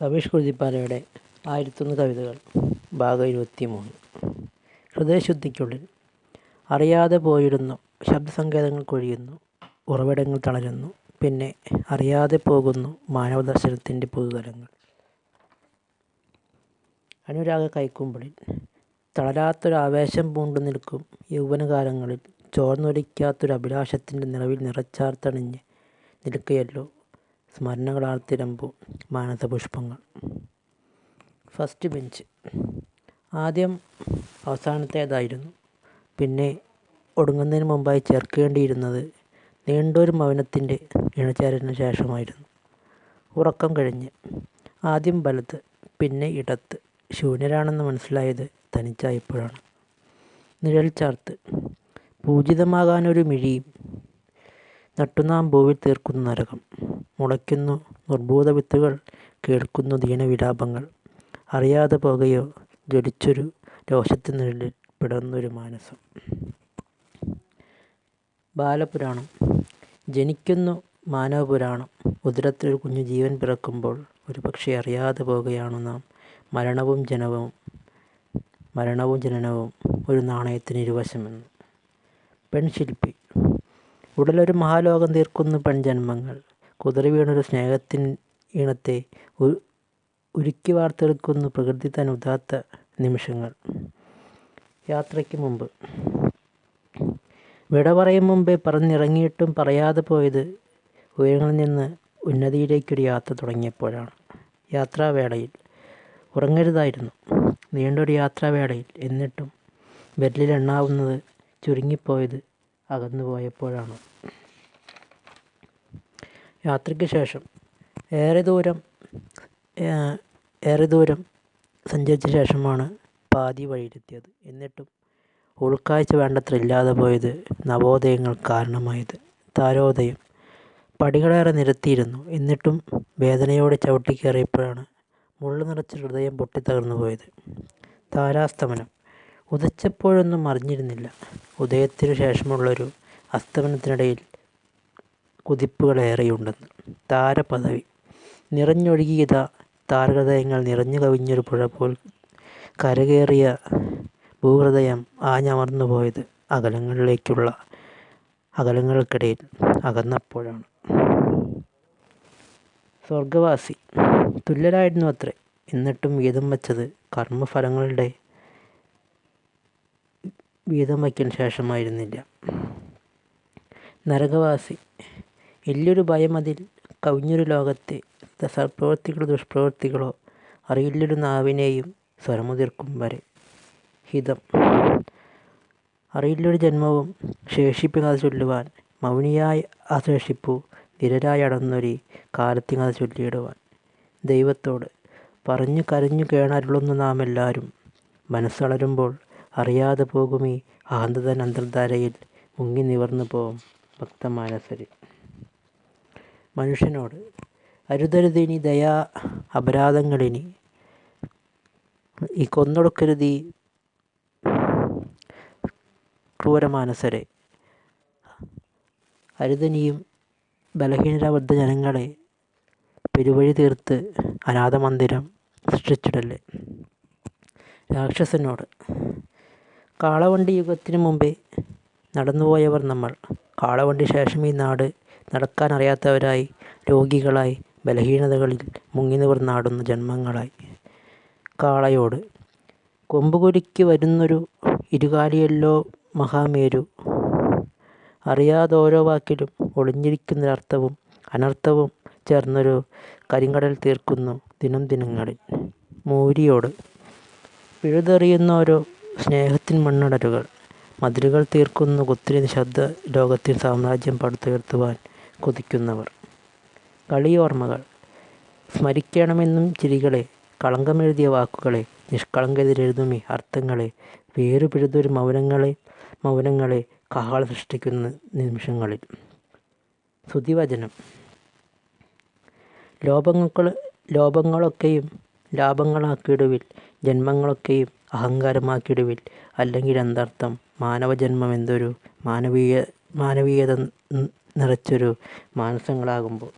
സബീഷ് കുഴിപ്പാലയുടെ 1001 കവിതകൾ ഭാഗം 23. ഹൃദയശുദ്ധിക്കുള്ളിൽ. അറിയാതെ പോയിരുന്നു, ശബ്ദസങ്കേതങ്ങൾ കൊഴിയുന്നു, ഉറവിടങ്ങൾ തളരുന്നു, പിന്നെ അറിയാതെ പോകുന്നു മാനവദർശനത്തിൻ്റെ പുതുതലങ്ങൾ. അനുരാഗ കൈക്കുമ്പിളിൽ. തളരാത്തൊരാവേശം പൂണ്ടു നിൽക്കും യൗവനകാലങ്ങളിൽ, ചോർന്നൊലിക്കാത്തൊരു അഭിലാഷത്തിൻ്റെ നിറവിൽ നിറച്ചാർത്തണിഞ്ഞ് നിൽക്കുകയല്ലോ സ്മരണകളാർത്തിരമ്പും മാനസപുഷ്പങ്ങൾ. First bench. ആദ്യം അവസാനത്തേതായിരുന്നു, പിന്നെ ഒടുങ്ങുന്നതിന് മുമ്പായി ചേർക്കേണ്ടിയിരുന്നത് നീണ്ടൊരു മൗനത്തിൻ്റെ ഇണചേരലിന് ശേഷമായിരുന്നു. ഉറക്കം കഴിഞ്ഞ്. ആദ്യം വലത്ത്, പിന്നെ ഇടത്ത്. ശൂന്യരാണെന്ന് മനസ്സിലായത് തനിച്ചായപ്പോഴാണ്. നിഴൽ ചാർത്ത്. പൂജിതമാകാനൊരു മിഴിയും. നട്ടുനാം ഭൂവിൽ തീർക്കുന്നു നരകം. മുളയ്ക്കുന്നു നിർഭൂത വിത്തുകൾ, കേൾക്കുന്നു ദീനവിലാപങ്ങൾ. അറിയാതെ പോകുകയോ ജ്വലിച്ചൊരു രോഷത്തിനുള്ളിൽ പിടർന്നൊരു മാനസം. ബാലപുരാണം. ജനിക്കുന്നു മാനവപുരാണം. ഉദരത്തിലൊരു കുഞ്ഞു ജീവൻ പിറക്കുമ്പോൾ ഒരുപക്ഷെ അറിയാതെ പോകുകയാണു നാം. മരണവും ജനനവും ഒരു നാണയത്തിന് ഇരുവശമെന്ന്. പെൺശില്പി. ഉടലൊരു മഹാലോകം തീർക്കുന്നു പെൺജന്മങ്ങൾ. കുതറി വീണൊരു സ്നേഹത്തിൻ ഈണത്തെ ഉരുക്കി വാർത്തെടുക്കുന്നു പ്രകൃതി തൻ ഉദാത്ത നിമിഷങ്ങൾ. യാത്രയ്ക്ക് മുമ്പ്. വിട പറയും മുമ്പേ പറന്നിറങ്ങിയിട്ടും പറയാതെ പോയത് ഉയരങ്ങളിൽ നിന്ന് ഉന്നതിയിലേക്കൊരു യാത്ര തുടങ്ങിയപ്പോഴാണ്. യാത്രാവേളയിൽ. ഉറങ്ങരുതായിരുന്നു, നീണ്ടൊരു യാത്രാവേളയിൽ. എന്നിട്ടും വിരലിലെണ്ണാവുന്നത് ചുരുങ്ങിപ്പോയത് അകന്നുപോയപ്പോഴാണ്. യാത്രയ്ക്ക് ശേഷം. ഏറെ ദൂരം സഞ്ചരിച്ച ശേഷമാണ് പാതി വഴിയിലെത്തിയത്. എന്നിട്ടും ഉൾക്കാഴ്ച വേണ്ടത്ര ഇല്ലാതെ പോയത് നവോദയങ്ങൾ കാരണമായത്. താരോദയം. പടികളേറെ നിരത്തിയിരുന്നു, എന്നിട്ടും വേദനയോടെ ചവിട്ടിക്കയറിയപ്പോഴാണ് മുള്ളു നിറച്ച ഹൃദയം പൊട്ടിത്തകർന്നു പോയത്. താരാസ്തമനം. ഉദിച്ചപ്പോഴൊന്നും അറിഞ്ഞിരുന്നില്ല, ഉദയത്തിനു ശേഷമുള്ളൊരു അസ്തമനത്തിനിടയിൽ കുതിപ്പുകളേറെയുണ്ടെന്ന്. താരപദവി. നിറഞ്ഞൊഴുകിയതാ താരഹൃദയങ്ങൾ, നിറഞ്ഞു കവിഞ്ഞൊരു പുഴ പോൽ കരകേറിയ ഭൂഹൃദയം ആഞ്ഞമർന്നു പോയത് അകലങ്ങൾക്കിടയിൽ അകന്നപ്പോഴാണ്. സ്വർഗവാസി. തുല്യരായിരുന്നു അത്രേ, എന്നിട്ടും വീതം വച്ചത് കർമ്മഫലങ്ങളുടെ വീതം വയ്ക്കലിന് ശേഷമായിരുന്നില്ല. നരകവാസി. ഇല്ലൊരു ഭയം അതിൽ കവിഞ്ഞൊരു ലോകത്തെ, സൽപ്രവൃത്തികളോ ദുഷ്പ്രവൃത്തികളോ അറിയില്ലൊരു നാവിനെയും സ്വരമുതിർക്കും വരെ. ഹിതം. അറിയില്ലൊരു ജന്മവും ശേഷിപ്പിൻ കഥ ചൊല്ലുവാൻ, മൗനിയായി അശേഷിപ്പു ധീരരായി അടർന്നൊരീ കാലത്തിൻ കഥ ചൊല്ലിയിടുവാൻ. ദൈവത്തോട്. പറഞ്ഞു കരഞ്ഞു കേണരുളുന്നു നാമെല്ലാവരും, മനസ്സളരുമ്പോൾ അറിയാതെ പോകുമീ അഹന്തതൻ അന്തർധാരയിൽ മുങ്ങി നിവർന്നു പോവും ഭക്തമാനസരിൽ. മനുഷ്യനോട്. അരുതരുതിനി ദയാ അപരാധങ്ങളിനി, കൊന്നൊടുക്കരുതീ ക്രൂരമാനസരെ. അരുതനിയും ബലഹീനരായ ജനങ്ങളെ പെരുവഴി തീർത്ത് അനാഥമന്ദിരം സൃഷ്ടിച്ചിടല്ലേ. രാക്ഷസനോട്. കാളവണ്ടി യുഗത്തിനു മുമ്പേ നടന്നുപോയവർ നമ്മൾ. കാളവണ്ടി ശേഷം ഈ നാട് നടക്കാനറിയാത്തവരായി, രോഗികളായി, ബലഹീനതകളിൽ മുങ്ങി നിവർന്നാടുന്ന ജന്മങ്ങളായി. കാളയോട്. കൊമ്പുകുലുക്കി വരുന്നൊരു ഇരുകാലിയല്ലോ മഹാമേരു. അറിയാതോരോ വാക്കിലും ഒളിഞ്ഞിരിക്കുന്നൊരർത്ഥവും അനർത്ഥവും ചേർന്നൊരു കരിങ്കടൽ തീർക്കുന്നു ദിനങ്ങളിൽ. മൂരിയോട്. പിഴുതെറിയുന്നോരോ സ്നേഹത്തിൻ മണ്ണടരുകൾ. മതിലുകൾ തീർക്കുന്നു കുത്തിരി നിശബ്ദ ലോകത്തിൻ സാമ്രാജ്യം പടുത്തുയർത്തുവാൻ കൊതിക്കുന്നവർ. കളിയോർമ്മകൾ. സ്മരിക്കണമെന്നും ചിരികളെ, കളങ്കമെഴുതിയ വാക്കുകളെ, നിഷ്കളങ്കതയിലെഴുതുമീ അർത്ഥങ്ങളെ, വേരുപിഴുതൊരു മൗനങ്ങളെ കാഹളം സൃഷ്ടിക്കുന്ന നിമിഷങ്ങളിൽ. സ്തുതിവചനം. ലോപങ്ങളൊക്കെയും ലാഭങ്ങളാക്കിയിടുവിൽ, ജന്മങ്ങളൊക്കെയും അഹങ്കാരമാക്കിയിടുവിൽ, അല്ലെങ്കിൽ എന്തർത്ഥം മാനവജന്മം എന്തൊരു മാനവീയത നിറച്ചൊരു മാനസങ്ങളാകുമ്പോൾ.